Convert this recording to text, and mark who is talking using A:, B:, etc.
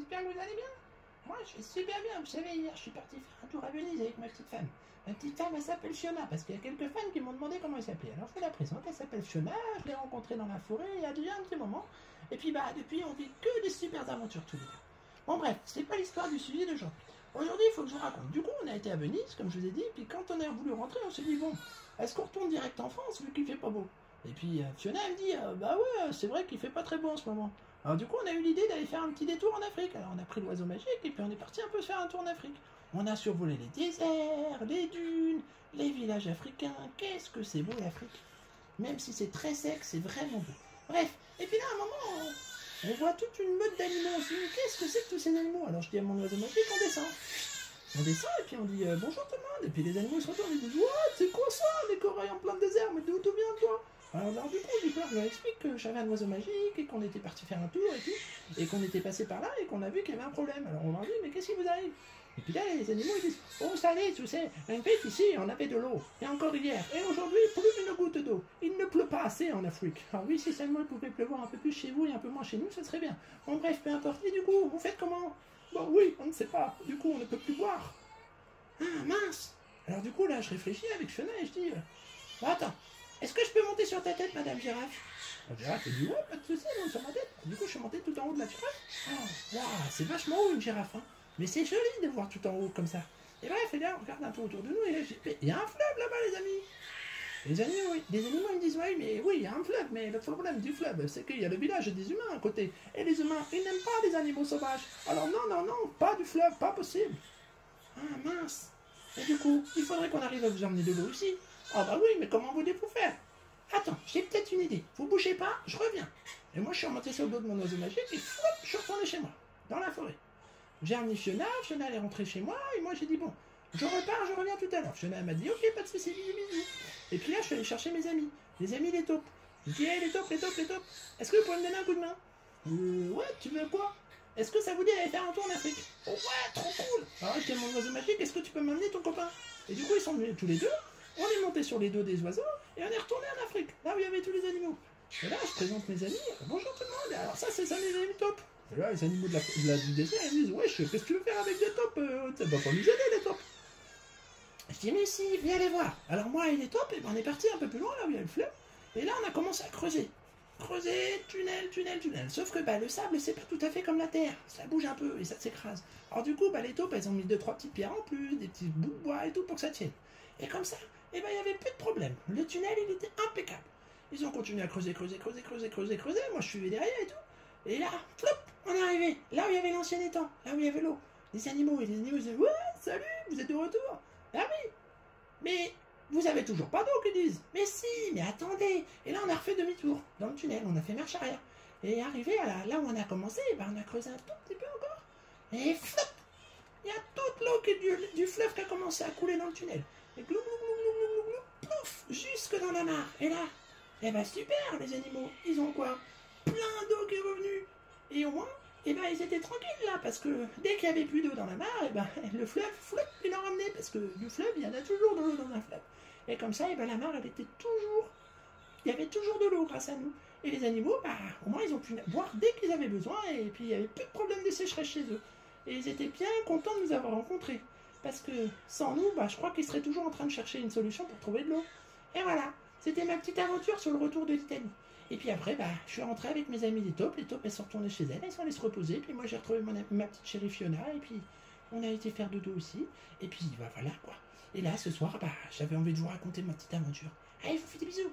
A: j'espère que vous allez bien. Moi, je vais super bien. Vous savez, hier, je suis parti faire un tour à Venise avec ma petite femme. Ma petite femme, elle s'appelle Fiona, parce qu'il y a quelques fans qui m'ont demandé comment elle s'appelait. Alors, je la présente, elle s'appelle Fiona, je l'ai rencontrée dans la forêt il y a déjà un petit moment. Et puis, bah, depuis, on vit que des super aventures tous les deux. Bon, bref, c'est pas l'histoire du sujet d'aujourd'hui. Aujourd'hui, il faut que je vous raconte. Du coup, on a été à Venise, comme je vous ai dit, puis quand on est voulu rentrer, on s'est dit, bon, est-ce qu'on retourne direct en France, vu qu'il fait pas beau? Et puis, Fiona, elle me dit, bah ouais, c'est vrai qu'il fait pas très beau en ce moment. Alors du coup, on a eu l'idée d'aller faire un petit détour en Afrique. Alors on a pris l'oiseau magique et puis on est parti un peu faire un tour en Afrique. On a survolé les déserts, les dunes, les villages africains. Qu'est-ce que c'est beau l'Afrique. Même si c'est très sec, c'est vraiment beau. Bref, et puis là, à un moment, on voit toute une meute d'animaux. On se dit, qu'est-ce que c'est que tous ces animaux? Alors je dis à mon oiseau magique, on descend. On descend et puis on dit, bonjour tout le monde. Et puis les animaux se retournent et disent, what, c'est quoi ça? Des corails en plein désert, mais d'où viens toi? Alors du coup, je leur explique que j'avais un oiseau magique et qu'on était parti faire un tour et tout, et qu'on était passé par là et qu'on a vu qu'il y avait un problème. Alors on leur dit, mais qu'est-ce qui vous arrive? Et puis là, les animaux ils disent, oh ça allait, tu sais, en fait ici on avait de l'eau, et encore hier, et aujourd'hui plus une goutte d'eau. Il ne pleut pas assez en Afrique. Alors oui, si seulement il pouvait pleuvoir un peu plus chez vous et un peu moins chez nous, ce serait bien. Bon bref, peu importe. Et du coup, vous faites comment? Bon oui, on ne sait pas. Du coup, on ne peut plus boire. Ah mince. Alors du coup là, je réfléchis avec Fiona et je dis, attends. Est-ce que je peux monter sur ta tête, Madame Girafe? La girafe elle dit ouais, pas de soucis, monte sur ma tête. Du coup, je suis monté tout en haut de la girafe. Oh, waouh, c'est vachement haut une girafe, hein. Mais c'est joli de voir tout en haut comme ça. Et bref, et là, on regarde un peu autour de nous et là, il y a un fleuve là-bas, les amis. Les animaux, oui. Les animaux, ils me disent oui, mais oui, il y a un fleuve, mais le problème du fleuve, c'est qu'il y a le village des humains à côté. Et les humains, ils n'aiment pas les animaux sauvages. Alors non, non, non, pas du fleuve, pas possible. Ah mince. Et du coup, il faudrait qu'on arrive à vous emmener de l'eau ici. Ah bah oui, mais comment voulez-vous faire? Attends, j'ai peut-être une idée. Vous bougez pas, je reviens. Et moi, je suis remonté sur le dos de mon oiseau magique et flop, je suis retourné chez moi, dans la forêt. J'ai amené Fiona, Fiona elle est rentrée chez moi et moi j'ai dit bon, je repars, je reviens tout à l'heure. Fiona m'a dit ok, pas de soucis, bisous, bisous. Et puis là, je suis allé chercher mes amis les taupes. Je dis hey, les taupes, est-ce que vous pouvez me donner un coup de main? Ouais, tu veux quoi? Est-ce que ça vous dit d'aller faire un tour en Afrique? Oh ouais, trop cool. Alors je dis à mon oiseau magique, est-ce que tu peux m'amener ton copain? Et du coup, ils sont venus tous les deux. On est monté sur les dos des oiseaux et on est retourné en Afrique, là où il y avait tous les animaux. Et là, je présente mes amis. Bonjour tout le monde. Alors ça, c'est ça mes amis taupes. Et là, les animaux du désert, ils me disent, wesh, qu'est-ce que tu veux faire avec des taupes? Ça va pas nous aider, les taupes. Je dis, mais si, viens les voir. Alors moi et les taupes, on est parti un peu plus loin, là où il y a le fleuve. Et là, on a commencé à creuser. Creuser, tunnel. Sauf que le sable, c'est pas tout à fait comme la terre. Ça bouge un peu et ça s'écrase. Alors du coup, les taupes, elles ont mis 2-3 petites pierres en plus, des petits bouts de bois et tout pour que ça tienne. Et comme ça, il n'y avait plus de problème. Le tunnel, il était impeccable. Ils ont continué à creuser. Moi, je suivais derrière et tout. Et là, flop, on est arrivé. Là où il y avait l'ancien étang, là où il y avait l'eau. Les animaux disaient, ouais, salut, vous êtes de retour. Ah oui, mais vous avez toujours pas d'eau, qu'ils disent. Mais si, mais attendez. Et là, on a refait demi-tour dans le tunnel, on a fait marche arrière. Et arrivé à là où on a commencé, on a creusé un tout petit peu encore. Et flop, il y a toute l'eau du fleuve qui a commencé à couler dans le tunnel. Et glou, plouf, jusque dans la mare. Et là, super, les animaux, ils ont quoi? Plein d'eau qui est revenue. Et au moins, ils étaient tranquilles là, parce que dès qu'il n'y avait plus d'eau dans la mare, le fleuve, flop, il en ramenait, parce que du fleuve, il y en a toujours de l'eau dans un fleuve. Et comme ça, la mare, elle était toujours, il y avait toujours de l'eau grâce à nous. Et les animaux, au moins, ils ont pu boire dès qu'ils avaient besoin, et puis il n'y avait plus de problème de sécheresse chez eux. Et ils étaient bien contents de nous avoir rencontrés. Parce que sans nous, je crois qu'ils seraient toujours en train de chercher une solution pour trouver de l'eau. Et voilà, c'était ma petite aventure sur le retour de l'Italie. Et puis après, je suis rentré avec mes amis les taupes, elles sont retournées chez elles sont allées se reposer, puis moi j'ai retrouvé ma petite chérie Fiona, et puis on a été faire dodo aussi, et puis voilà quoi. Et là, ce soir, j'avais envie de vous raconter ma petite aventure. Allez, je vous fais des bisous.